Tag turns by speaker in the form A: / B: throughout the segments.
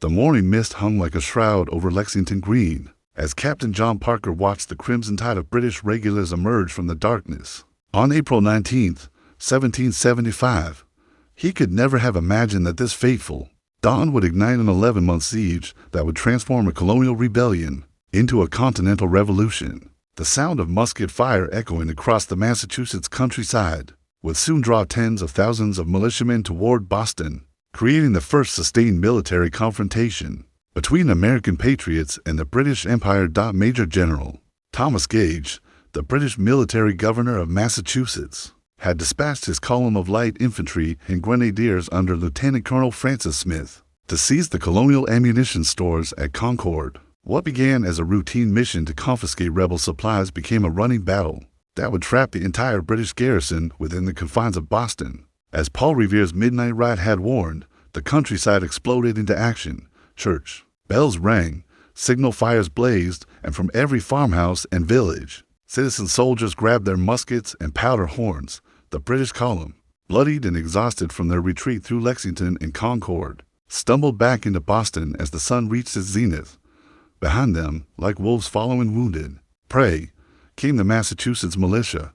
A: The morning mist hung like a shroud over Lexington Green, as Captain John Parker watched the crimson tide of British regulars emerge from the darkness. On April 19, 1775, he could never have imagined that this fateful dawn would ignite an 11-month siege that would transform a colonial rebellion into a continental revolution. The sound of musket fire echoing across the Massachusetts countryside would soon draw tens of thousands of militiamen toward Boston, creating the first sustained military confrontation between American patriots and the British Empire. Major General Thomas Gage, the British military governor of Massachusetts, had dispatched his column of light infantry and grenadiers under Lieutenant Colonel Francis Smith to seize the colonial ammunition stores at Concord. What began as a routine mission to confiscate rebel supplies became a running battle that would trap the entire British garrison within the confines of Boston. As Paul Revere's midnight ride had warned, the countryside exploded into action. Church bells rang, signal fires blazed, and from every farmhouse and village, citizen soldiers grabbed their muskets and powder horns. The British column, bloodied and exhausted from their retreat through Lexington and Concord, stumbled back into Boston as the sun reached its zenith. Behind them, like wolves following wounded prey, came the Massachusetts militia.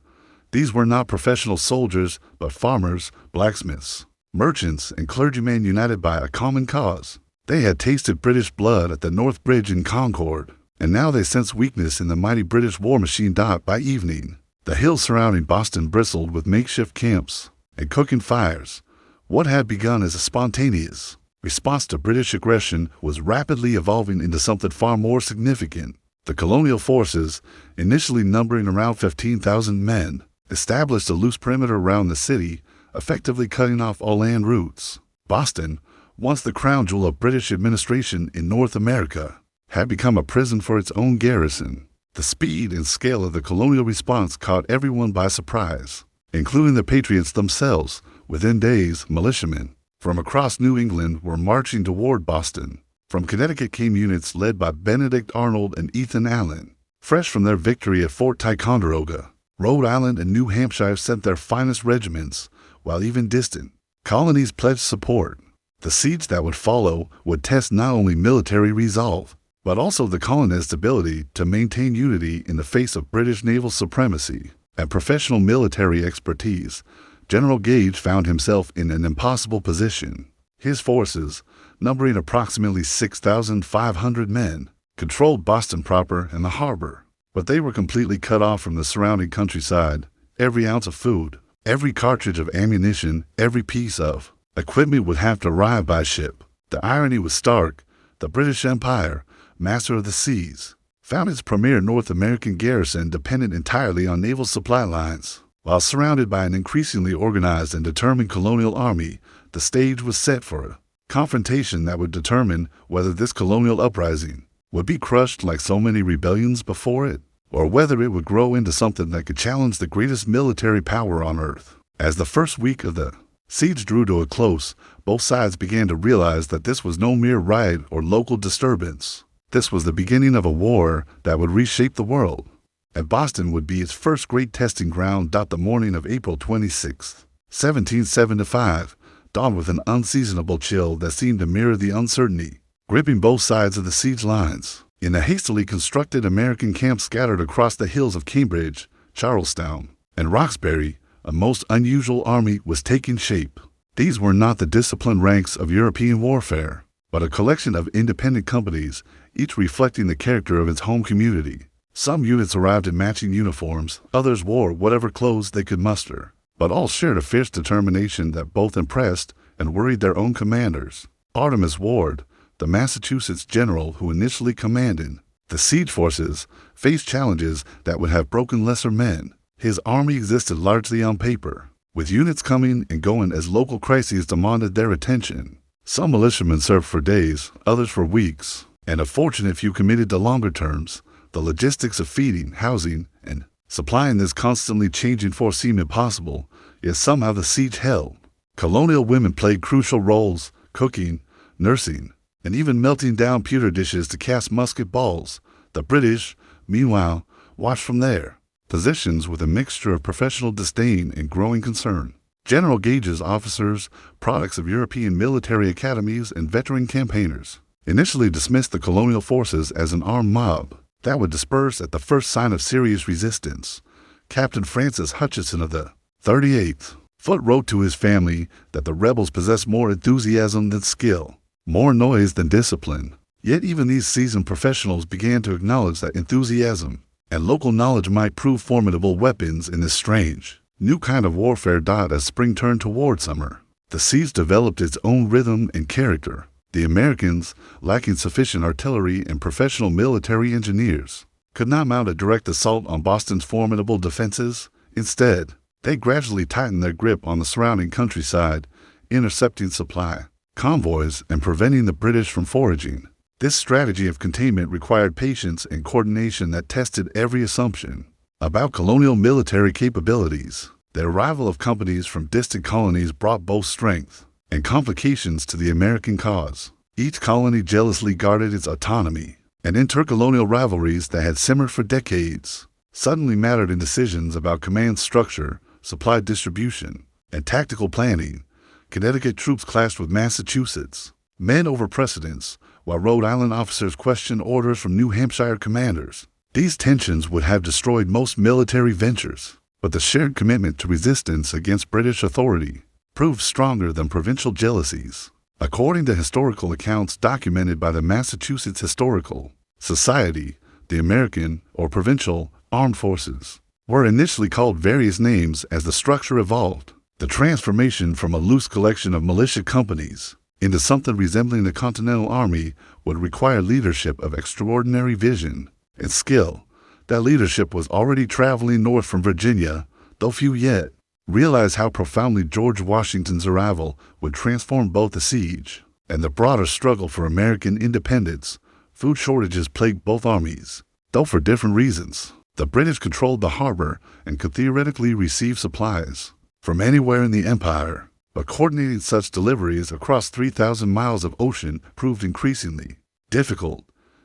A: These were not professional soldiers, but farmers, blacksmiths, merchants, and clergymen united by a common cause. They had tasted British blood at the North Bridge in Concord, and now they sensed weakness in the mighty British war machine. By evening, the hills surrounding Boston bristled with makeshift camps and cooking fires. What had begun as a spontaneous response to British aggression was rapidly evolving into something far more significant. The colonial forces, initially numbering around 15,000 men, established a loose perimeter around the city, effectively cutting off all land routes. Boston, once the crown jewel of British administration in North America, had become a prison for its own garrison. The speed and scale of the colonial response caught everyone by surprise, including the Patriots themselves. Within days, militiamen from across New England were marching toward Boston. From Connecticut came units led by Benedict Arnold and Ethan Allen, fresh from their victory at Fort Ticonderoga. Rhode Island and New Hampshire sent their finest regiments, while even distant colonies pledged support. The siege that would follow would test not only military resolve, but also the colonists' ability to maintain unity in the face of British naval supremacy and professional military expertise. General Gage found himself in an impossible position. His forces, numbering approximately 6,500 men, controlled Boston proper and the harbor, but they were completely cut off from the surrounding countryside. Every ounce of food, every cartridge of ammunition, every piece of equipment would have to arrive by ship. The irony was stark. The British Empire, master of the seas, found its premier North American garrison dependent entirely on naval supply lines. While surrounded by an increasingly organized and determined colonial army, the stage was set for a confrontation that would determine whether this colonial uprising would be crushed like so many rebellions before it, or whether it would grow into something that could challenge the greatest military power on earth. As the first week of the siege drew to a close, both sides began to realize that this was no mere riot or local disturbance. This was the beginning of a war that would reshape the world, and Boston would be its first great testing ground. The morning of April 26, 1775, dawned with an unseasonable chill that seemed to mirror the uncertainty gripping both sides of the siege lines. In the hastily constructed American camps scattered across the hills of Cambridge, Charlestown, and Roxbury, a most unusual army was taking shape. These were not the disciplined ranks of European warfare, but a collection of independent companies, each reflecting the character of its home community. Some units arrived in matching uniforms, others wore whatever clothes they could muster, but all shared a fierce determination that both impressed and worried their own commanders. Artemus Ward, the Massachusetts general who initially commanded the siege forces, faced challenges that would have broken lesser men. His army existed largely on paper, with units coming and going as local crises demanded their attention. Some militiamen served for days, others for weeks, and a fortunate few committed to longer terms. The logistics of feeding, housing, and supplying this constantly changing force seemed impossible, yet somehow the siege held. Colonial women played crucial roles, cooking, nursing, and even melting down pewter dishes to cast musket balls. The British, meanwhile, watched from their positions with a mixture of professional disdain and growing concern. General Gage's officers, products of European military academies and veteran campaigners, initially dismissed the colonial forces as an armed mob that would disperse at the first sign of serious resistance. Captain Francis Hutchinson of the 38th Foot wrote to his family that the rebels possessed more enthusiasm than skill, more noise than discipline. Yet even these seasoned professionals began to acknowledge that enthusiasm and local knowledge might prove formidable weapons in this strange, new kind of warfare. As spring turned toward summer, the siege developed its own rhythm and character. The Americans, lacking sufficient artillery and professional military engineers, could not mount a direct assault on Boston's formidable defenses. Instead, they gradually tightened their grip on the surrounding countryside, intercepting supply convoys and preventing the British from foraging. This strategy of containment required patience and coordination that tested every assumption about colonial military capabilities. The arrival of companies from distant colonies brought both strength and complications to the American cause. Each colony jealously guarded its autonomy, and intercolonial rivalries that had simmered for decades suddenly mattered in decisions about command structure, supply distribution, and tactical planning. Connecticut troops clashed with Massachusetts men over precedence, while Rhode Island officers questioned orders from New Hampshire commanders. These tensions would have destroyed most military ventures, but the shared commitment to resistance against British authority proved stronger than provincial jealousies. According to historical accounts documented by the Massachusetts Historical Society, the American or provincial armed forces were initially called various names as the structure evolved. The transformation from a loose collection of militia companies into something resembling the Continental Army would require leadership of extraordinary vision and skill. That leadership was already traveling north from Virginia, though few yet realized how profoundly George Washington's arrival would transform both the siege and the broader struggle for American independence. Food shortages plagued both armies, though for different reasons. The British controlled the harbor and could theoretically receive supplies from anywhere in the empire, but coordinating such deliveries across 3,000 miles of ocean proved increasingly difficult.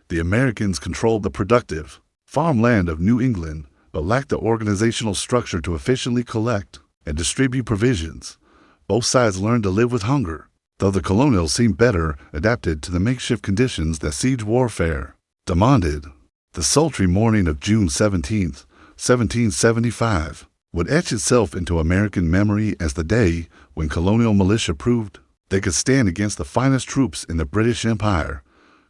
A: The Americans controlled the productive farmland of New England, but lacked the organizational structure to efficiently collect and distribute provisions. Both sides learned to live with hunger, though the colonials seemed better adapted to the makeshift conditions that siege warfare demanded. The sultry morning of June 17, 1775, would etch itself into American memory as the day when colonial militia proved they could stand against the finest troops in the British Empire.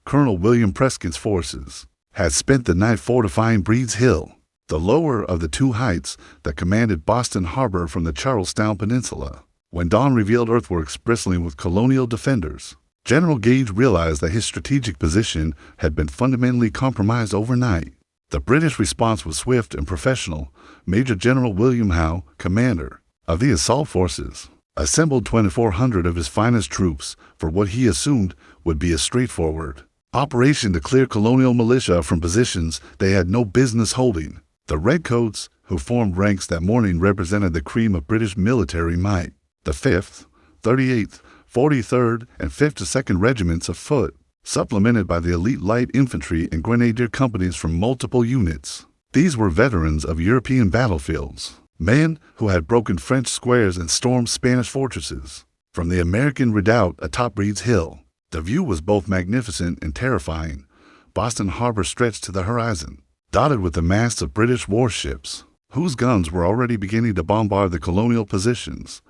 A: Colonel William Prescott's forces had spent the night fortifying Breed's Hill, the lower of the two heights that commanded Boston Harbor from the Charlestown Peninsula. When dawn revealed earthworks bristling with colonial defenders, General Gage realized that his strategic position had been fundamentally compromised overnight. The British response was swift and professional. Major General William Howe, commander of the assault forces, assembled 2,400 of his finest troops for what he assumed would be a straightforward operation to clear colonial militia from positions they had no business holding. The Redcoats, who formed ranks that morning, represented the cream of British military might. The 5th, 38th, 43rd, and 52nd Regiments of Foot, supplemented by the elite light infantry and grenadier companies from multiple units. These were veterans of European battlefields, men who had broken French squares and stormed Spanish fortresses. From the American redoubt atop Breed's Hill, the view was both magnificent and terrifying. Boston Harbor stretched to the horizon, dotted with the masts of British warships, whose guns were already beginning to bombard the colonial positions.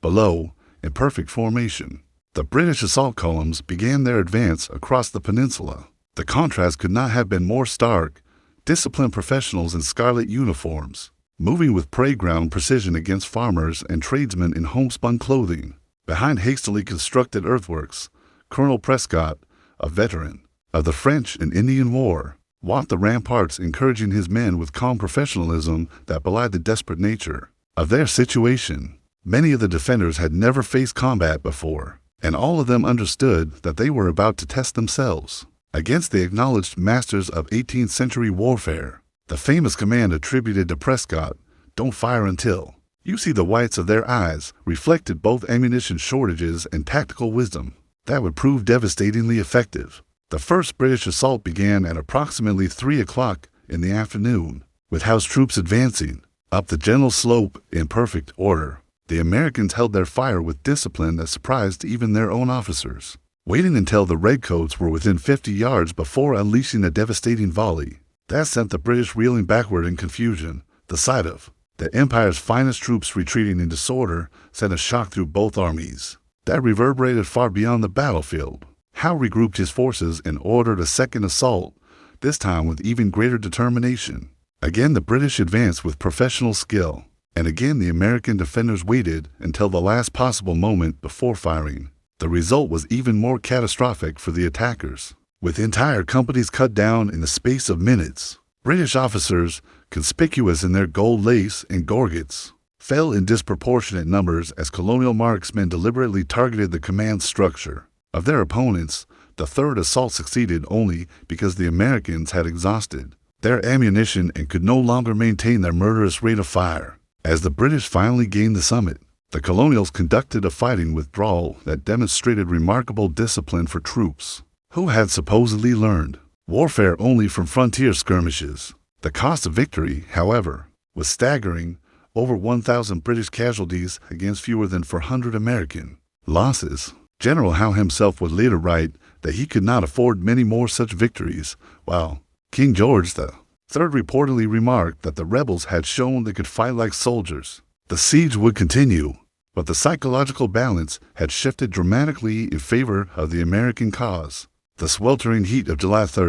A: Below, in perfect formation, the British assault columns began their advance across the peninsula. The contrast could not have been more stark. Disciplined professionals in scarlet uniforms, moving with parade-ground precision against farmers and tradesmen in homespun clothing. Behind hastily constructed earthworks, Colonel Prescott, a veteran of the French and Indian War, walked the ramparts, encouraging his men with calm professionalism that belied the desperate nature of their situation. Many of the defenders had never faced combat before, and all of them understood that they were about to test themselves against the acknowledged masters of 18th century warfare. The famous command attributed to Prescott, "Don't fire until you see the whites of their eyes," reflected both ammunition shortages and tactical wisdom that would prove devastatingly effective. The first British assault began at approximately 3 o'clock in the afternoon, with Howe's troops advancing up the gentle slope in perfect order. The Americans held their fire with discipline that surprised even their own officers. waiting until the redcoats were within 50 yards before unleashing a devastating volley. That sent the British reeling backward in confusion. The sight of the Empire's finest troops retreating in disorder sent a shock through both armies that reverberated far beyond the battlefield. Howe regrouped his forces and ordered a second assault, this time with even greater determination. Again, the British advanced with professional skill, and again the American defenders waited until the last possible moment before firing. The result was even more catastrophic for the attackers, with entire companies cut down in the space of minutes. British officers, conspicuous in their gold lace and gorgets, fell in disproportionate numbers as colonial marksmen deliberately targeted the command structure of their opponents. The third assault succeeded only because the Americans had exhausted their ammunition and could no longer maintain their murderous rate of fire. As the British finally gained the summit, the colonials conducted a fighting withdrawal that demonstrated remarkable discipline for troops who had supposedly learned warfare only from frontier skirmishes. The cost of victory, however, was staggering: over 1,000 British casualties against fewer than 400 American losses. General Howe himself would later write that he could not afford many more such victories, while King George III reportedly remarked that the rebels had shown they could fight like soldiers. The siege would continue, but the psychological balance had shifted dramatically in favor of the American cause. The sweltering heat of July 3,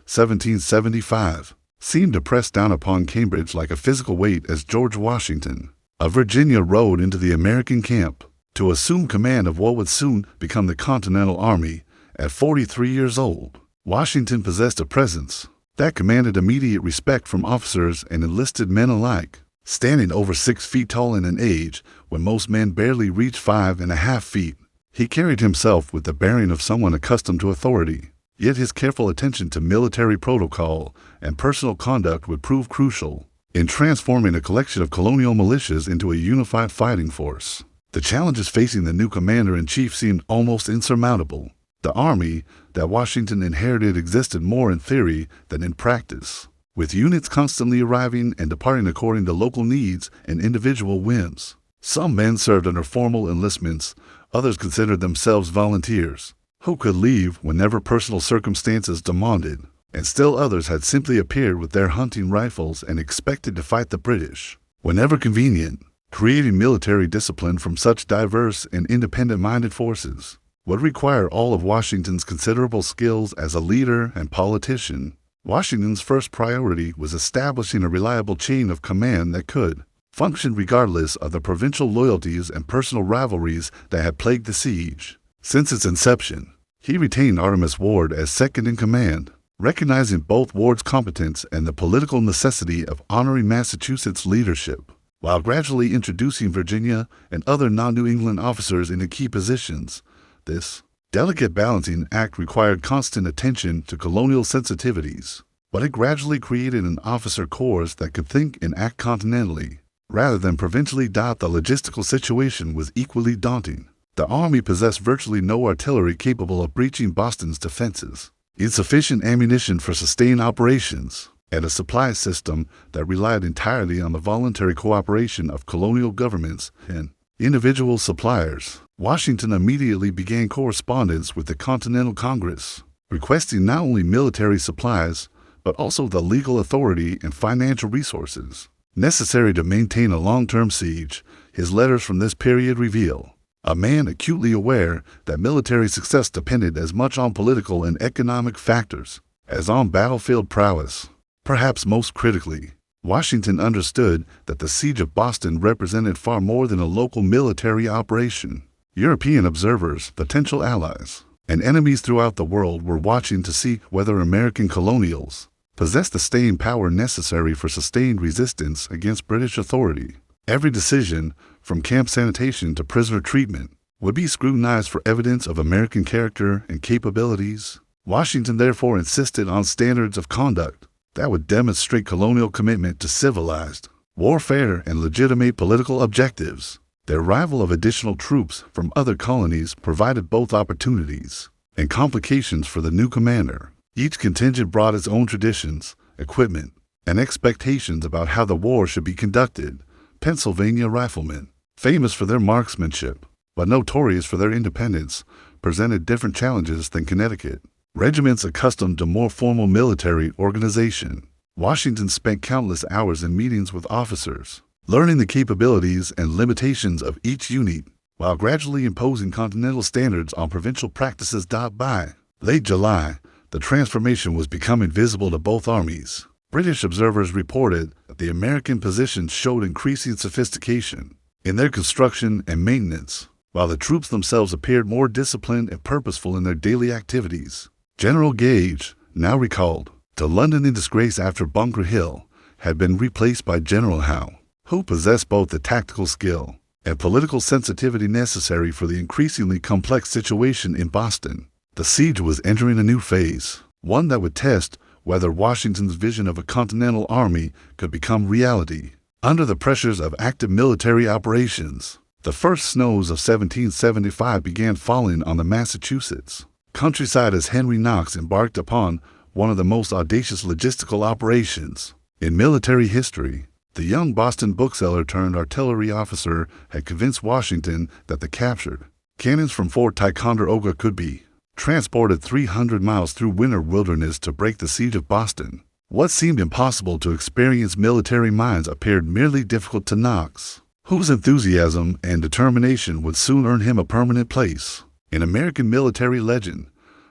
A: 1775, seemed to press down upon Cambridge like a physical weight as George Washington of Virginia rode into the American camp to assume command of what would soon become the Continental Army. At 43 years old, Washington possessed a presence that commanded immediate respect from officers and enlisted men alike. Standing over 6 feet tall in an age when most men barely reached 5.5 feet, he carried himself with the bearing of someone accustomed to authority. Yet his careful attention to military protocol and personal conduct would prove crucial in transforming a collection of colonial militias into a unified fighting force. The challenges facing the new commander-in-chief seemed almost insurmountable. The army that Washington inherited existed more in theory than in practice, with units constantly arriving and departing according to local needs and individual whims. Some men served under formal enlistments, others considered themselves volunteers, who could leave whenever personal circumstances demanded, and still others had simply appeared with their hunting rifles and expected to fight the British whenever convenient. Creating military discipline from such diverse and independent-minded forces would require all of Washington's considerable skills as a leader and politician. Washington's first priority was establishing a reliable chain of command that could function regardless of the provincial loyalties and personal rivalries that had plagued the siege. Since its inception, he retained Artemas Ward as second in command, recognizing both Ward's competence and the political necessity of honoring Massachusetts' leadership, while gradually introducing Virginia and other non-New England officers into key positions. This delicate balancing act required constant attention to colonial sensitivities, but it gradually created an officer corps that could think and act continentally, rather than provincially. The logistical situation was equally daunting. The Army possessed virtually no artillery capable of breaching Boston's defenses, insufficient ammunition for sustained operations, and a supply system that relied entirely on the voluntary cooperation of colonial governments and individual suppliers. Washington immediately began correspondence with the Continental Congress, requesting not only military supplies, but also the legal authority and financial resources necessary to maintain a long-term siege. His letters from this period reveal a man acutely aware that military success depended as much on political and economic factors as on battlefield prowess. Perhaps most critically, Washington understood that the siege of Boston represented far more than a local military operation. European observers, potential allies, and enemies throughout the world were watching to see whether American colonials possessed the staying power necessary for sustained resistance against British authority. Every decision, from camp sanitation to prisoner treatment, would be scrutinized for evidence of American character and capabilities. Washington therefore insisted on standards of conduct that would demonstrate colonial commitment to civilized warfare and legitimate political objectives. The arrival of additional troops from other colonies provided both opportunities and complications for the new commander. Each contingent brought its own traditions, equipment, and expectations about how the war should be conducted. Pennsylvania riflemen, famous for their marksmanship, but notorious for their independence, presented different challenges than Connecticut. Regiments accustomed to more formal military organization, Washington spent countless hours in meetings with officers, learning the capabilities and limitations of each unit, while gradually imposing continental standards on provincial practices. By late July, the transformation was becoming visible to both armies. British observers reported that the American positions showed increasing sophistication in their construction and maintenance, while the troops themselves appeared more disciplined and purposeful in their daily activities. General Gage, now recalled to London in disgrace after Bunker Hill, had been replaced by General Howe, who possessed both the tactical skill and political sensitivity necessary for the increasingly complex situation in Boston. The siege was entering a new phase, one that would test whether Washington's vision of a continental army could become reality. Under the pressures of active military operations, the first snows of 1775 began falling on the Massachusetts countryside as Henry Knox embarked upon one of the most audacious logistical operations in military history. The young Boston bookseller turned artillery officer had convinced Washington that the captured cannons from Fort Ticonderoga could be transported 300 miles through winter wilderness to break the siege of Boston. What seemed impossible to experienced military minds appeared merely difficult to Knox, whose enthusiasm and determination would soon earn him a permanent place in American military legend.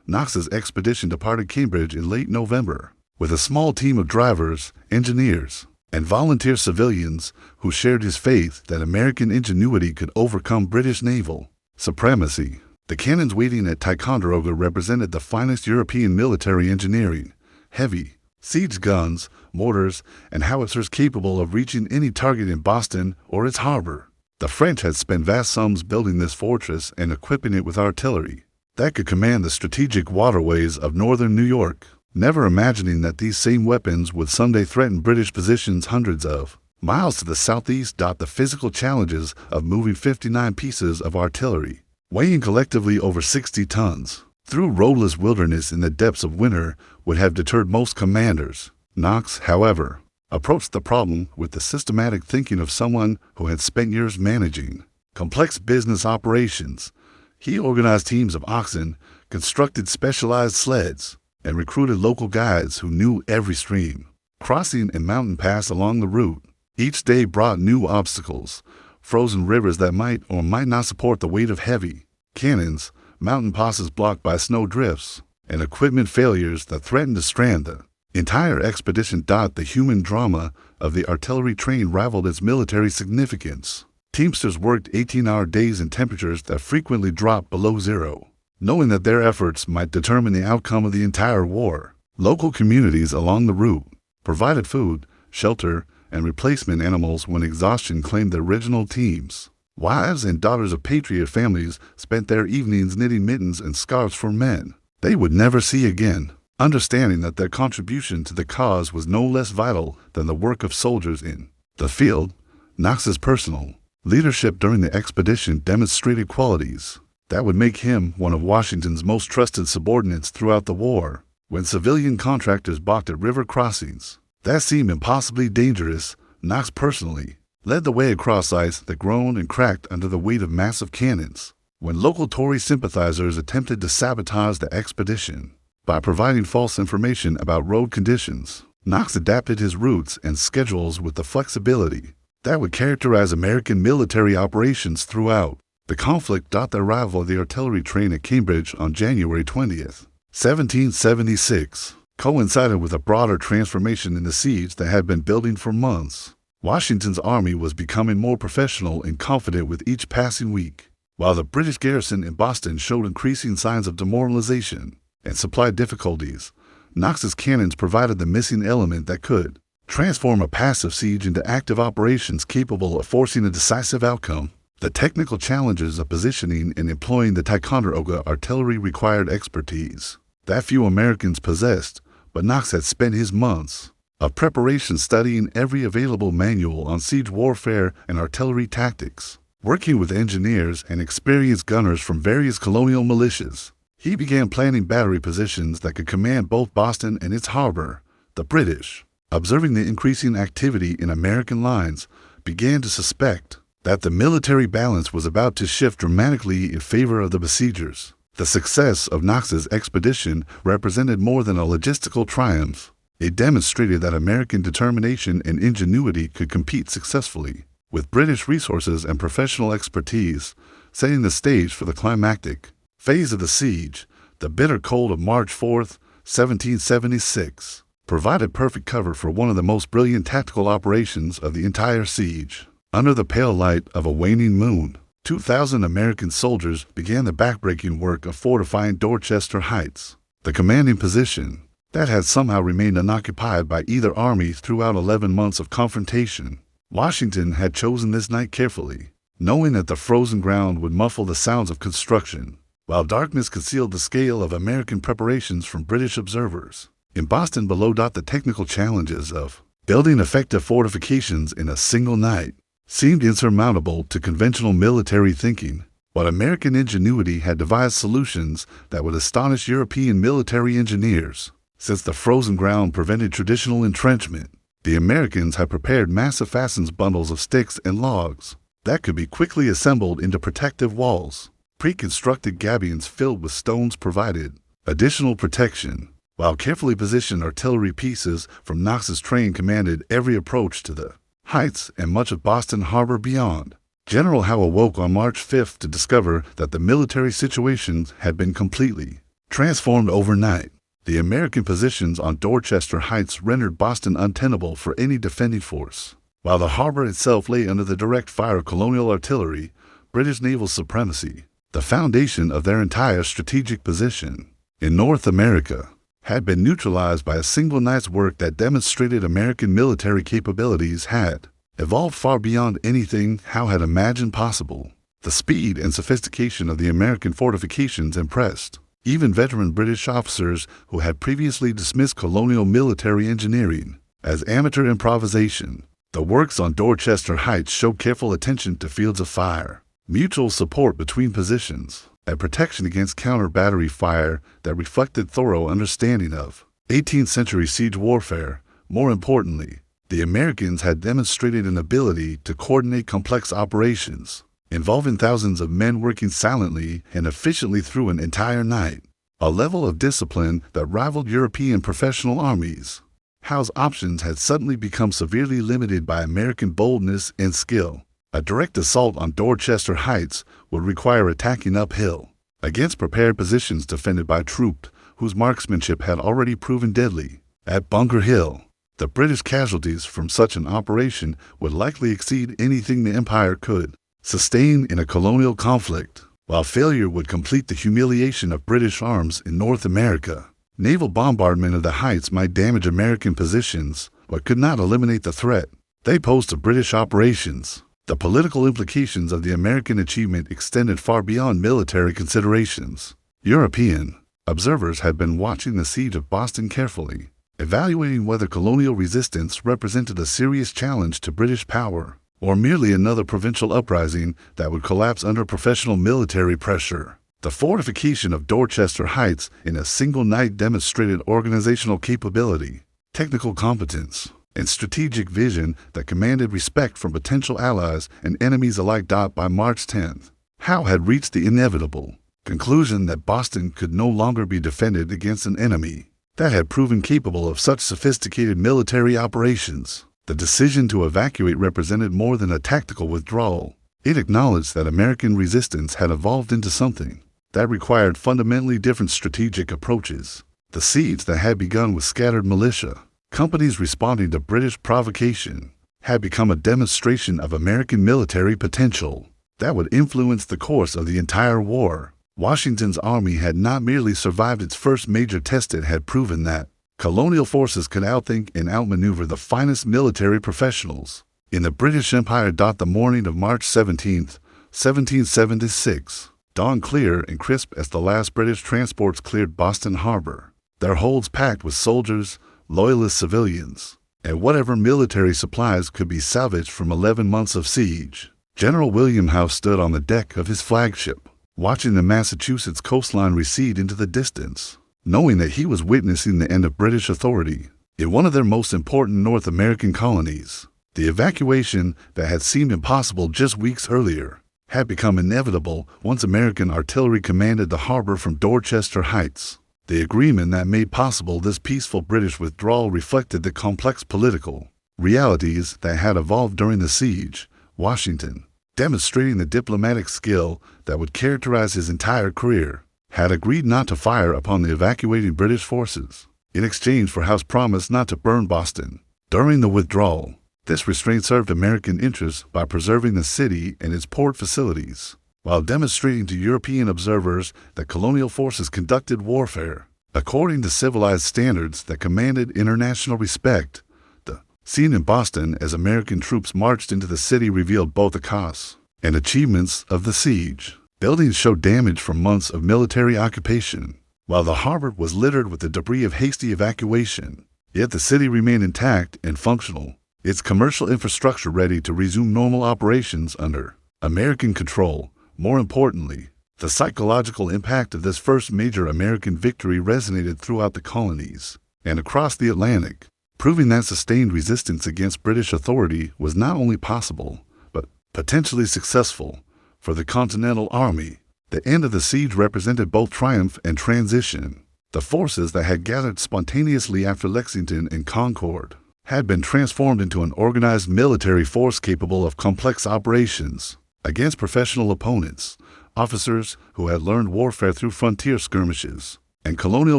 A: Knox's expedition departed Cambridge in late November, with a small team of drivers, engineers, and volunteer civilians who shared his faith that American ingenuity could overcome British naval supremacy. The cannons waiting at Ticonderoga represented the finest European military engineering, heavy siege guns, mortars, and howitzers capable of reaching any target in Boston or its harbor. The French had spent vast sums building this fortress and equipping it with artillery that could command the strategic waterways of northern New York, never imagining that these same weapons would someday threaten British positions hundreds of miles to the southeast. The physical challenges of moving 59 pieces of artillery, weighing collectively over 60 tons, through roadless wilderness in the depths of winter would have deterred most commanders. Knox, however, approached the problem with the systematic thinking of someone who had spent years managing complex business operations. He organized teams of oxen, constructed specialized sleds, and recruited local guides who knew every stream, crossing and mountain pass along the route. Each day brought new obstacles, frozen rivers that might or might not support the weight of heavy cannons, mountain passes blocked by snow drifts, and equipment failures that threatened to strand the entire expedition. The human drama of the artillery train rivaled its military significance. Teamsters worked 18-hour days in temperatures that frequently dropped below zero, knowing that their efforts might determine the outcome of the entire war. Local communities along the route provided food, shelter, and replacement animals when exhaustion claimed the original teams. Wives and daughters of patriot families spent their evenings knitting mittens and scarves for men they would never see again, understanding that their contribution to the cause was no less vital than the work of soldiers in the field. Knox's personal leadership during the expedition demonstrated qualities that would make him one of Washington's most trusted subordinates throughout the war. When civilian contractors balked at river crossings that seemed impossibly dangerous, Knox personally led the way across ice that groaned and cracked under the weight of massive cannons. When local Tory sympathizers attempted to sabotage the expedition by providing false information about road conditions, Knox adapted his routes and schedules with the flexibility that would characterize American military operations throughout the conflict. The arrival of the artillery train at Cambridge on January 20th, 1776, coincided with a broader transformation in the siege that had been building for months. Washington's army was becoming more professional and confident with each passing week, while the British garrison in Boston showed increasing signs of demoralization and supply difficulties. Knox's cannons provided the missing element that could transform a passive siege into active operations capable of forcing a decisive outcome. The technical challenges of positioning and employing the Ticonderoga artillery required expertise that few Americans possessed, but Knox had spent his months of preparation studying every available manual on siege warfare and artillery tactics. Working with engineers and experienced gunners from various colonial militias, he began planning battery positions that could command both Boston and its harbor. The British, observing the increasing activity in American lines, began to suspect that the military balance was about to shift dramatically in favor of the besiegers. The success of Knox's expedition represented more than a logistical triumph. It demonstrated that American determination and ingenuity could compete successfully, with British resources and professional expertise, setting the stage for the climactic phase of the siege. The bitter cold of March 4, 1776, provided perfect cover for one of the most brilliant tactical operations of the entire siege. Under the pale light of a waning moon, 2,000 American soldiers began the backbreaking work of fortifying Dorchester Heights, the commanding position that had somehow remained unoccupied by either army throughout 11 months of confrontation. Washington had chosen this night carefully, knowing that the frozen ground would muffle the sounds of construction, while darkness concealed the scale of American preparations from British observers. In Boston below, the technical challenges of building effective fortifications in a single night seemed insurmountable to conventional military thinking, but American ingenuity had devised solutions that would astonish European military engineers. Since the frozen ground prevented traditional entrenchment, the Americans had prepared massive fastened bundles of sticks and logs that could be quickly assembled into protective walls. Pre-constructed gabions filled with stones provided additional protection, while carefully positioned artillery pieces from Knox's train commanded every approach to the heights and much of Boston Harbor beyond. General Howe awoke on March 5th to discover that the military situation had been completely transformed overnight. The American positions on Dorchester Heights rendered Boston untenable for any defending force. While the harbor itself lay under the direct fire of colonial artillery, British naval supremacy, the foundation of their entire strategic position in North America, had been neutralized by a single night's work that demonstrated American military capabilities had evolved far beyond anything Howe had imagined possible. The speed and sophistication of the American fortifications impressed even veteran British officers who had previously dismissed colonial military engineering as amateur improvisation. The works on Dorchester Heights showed careful attention to fields of fire, mutual support between positions, and protection against counter-battery fire that reflected thorough understanding of 18th century siege warfare. More importantly, the Americans had demonstrated an ability to coordinate complex operations involving thousands of men working silently and efficiently through an entire night, a level of discipline that rivaled European professional armies. Howe's options had suddenly become severely limited by American boldness and skill. A direct assault on Dorchester Heights would require attacking uphill, against prepared positions defended by troops whose marksmanship had already proven deadly. At Bunker Hill, the British casualties from such an operation would likely exceed anything the Empire could sustain in a colonial conflict, while failure would complete the humiliation of British arms in North America. Naval bombardment of the Heights might damage American positions, but could not eliminate the threat they posed to British operations. The political implications of the American achievement extended far beyond military considerations. European observers had been watching the siege of Boston carefully, evaluating whether colonial resistance represented a serious challenge to British power, or merely another provincial uprising that would collapse under professional military pressure. The fortification of Dorchester Heights in a single night demonstrated organizational capability, technical competence, and strategic vision that commanded respect from potential allies and enemies alike. By March 10th, Howe had reached the inevitable conclusion that Boston could no longer be defended against an enemy that had proven capable of such sophisticated military operations. The decision to evacuate represented more than a tactical withdrawal. It acknowledged that American resistance had evolved into something that required fundamentally different strategic approaches. The siege that had begun with scattered militia companies responding to British provocation had become a demonstration of American military potential that would influence the course of the entire war. Washington's army had not merely survived its first major test, it had proven that colonial forces could outthink and outmaneuver the finest military professionals in the British Empire. The morning of March 17, 1776, dawned clear and crisp as the last British transports cleared Boston Harbor, their holds packed with soldiers, loyalist civilians, and whatever military supplies could be salvaged from 11 months of siege. General William Howe stood on the deck of his flagship, watching the Massachusetts coastline recede into the distance, knowing that he was witnessing the end of British authority in one of their most important North American colonies. The evacuation that had seemed impossible just weeks earlier had become inevitable once American artillery commanded the harbor from Dorchester Heights. The agreement that made possible this peaceful British withdrawal reflected the complex political realities that had evolved during the siege. Washington, demonstrating the diplomatic skill that would characterize his entire career, had agreed not to fire upon the evacuating British forces in exchange for Howe's promise not to burn Boston. During the withdrawal, this restraint served American interests by preserving the city and its port facilities, while demonstrating to European observers that colonial forces conducted warfare according to civilized standards that commanded international respect. The scene in Boston as American troops marched into the city revealed both the costs and achievements of the siege. Buildings showed damage from months of military occupation, while the harbor was littered with the debris of hasty evacuation. Yet the city remained intact and functional, its commercial infrastructure ready to resume normal operations under American control. More importantly, the psychological impact of this first major American victory resonated throughout the colonies and across the Atlantic, proving that sustained resistance against British authority was not only possible, but potentially successful for the Continental Army. The end of the siege represented both triumph and transition. The forces that had gathered spontaneously after Lexington and Concord had been transformed into an organized military force capable of complex operations against professional opponents, officers who had learned warfare through frontier skirmishes, and colonial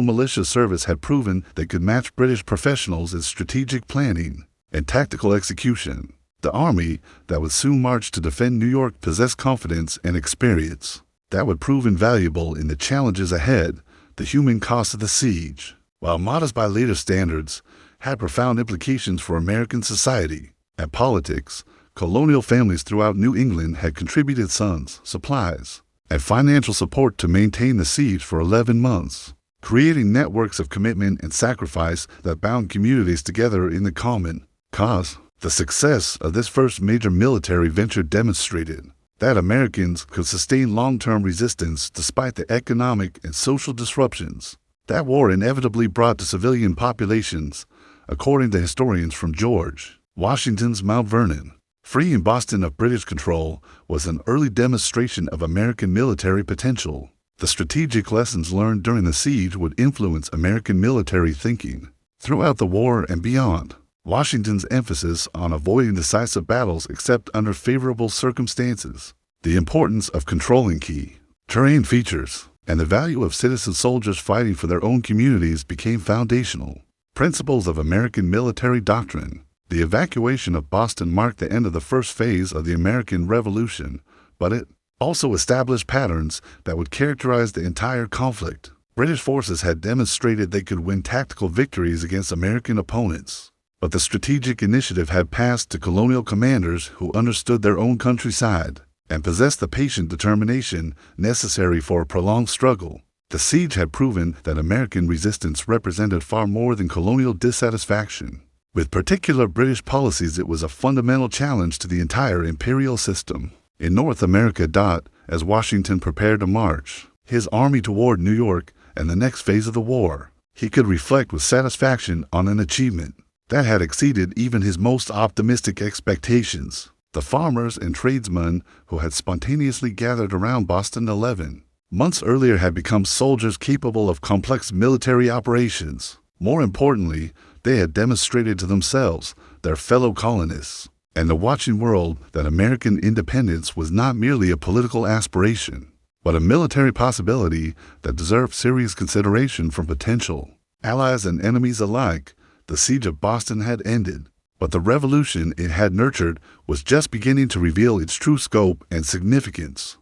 A: militia service had proven they could match British professionals in strategic planning and tactical execution. The army that would soon march to defend New York possessed confidence and experience that would prove invaluable in the challenges ahead. The human cost of the siege, while modest by later standards, had profound implications for American society and politics. Colonial families throughout New England had contributed sons, supplies, and financial support to maintain the siege for 11 months, creating networks of commitment and sacrifice that bound communities together in the common cause. The success of this first major military venture demonstrated that Americans could sustain long-term resistance despite the economic and social disruptions that war inevitably brought to civilian populations. According to historians from George Washington's Mount Vernon, freeing Boston of British control was an early demonstration of American military potential. The strategic lessons learned during the siege would influence American military thinking throughout the war and beyond. Washington's emphasis on avoiding decisive battles except under favorable circumstances, the importance of controlling key terrain features, and the value of citizen soldiers fighting for their own communities became foundational principles of American military doctrine. The evacuation of Boston marked the end of the first phase of the American Revolution, but it also established patterns that would characterize the entire conflict. British forces had demonstrated they could win tactical victories against American opponents, but the strategic initiative had passed to colonial commanders who understood their own countryside and possessed the patient determination necessary for a prolonged struggle. The siege had proven that American resistance represented far more than colonial dissatisfaction with particular British policies. It was a fundamental challenge to the entire imperial system. In North America, as Washington prepared to march his army toward New York and the next phase of the war, he could reflect with satisfaction on an achievement that had exceeded even his most optimistic expectations. The farmers and tradesmen who had spontaneously gathered around Boston 11 months earlier had become soldiers capable of complex military operations. More importantly, they had demonstrated to themselves, their fellow colonists, and the watching world that American independence was not merely a political aspiration, but a military possibility that deserved serious consideration from potential allies and enemies alike. The siege of Boston had ended, but the revolution it had nurtured was just beginning to reveal its true scope and significance.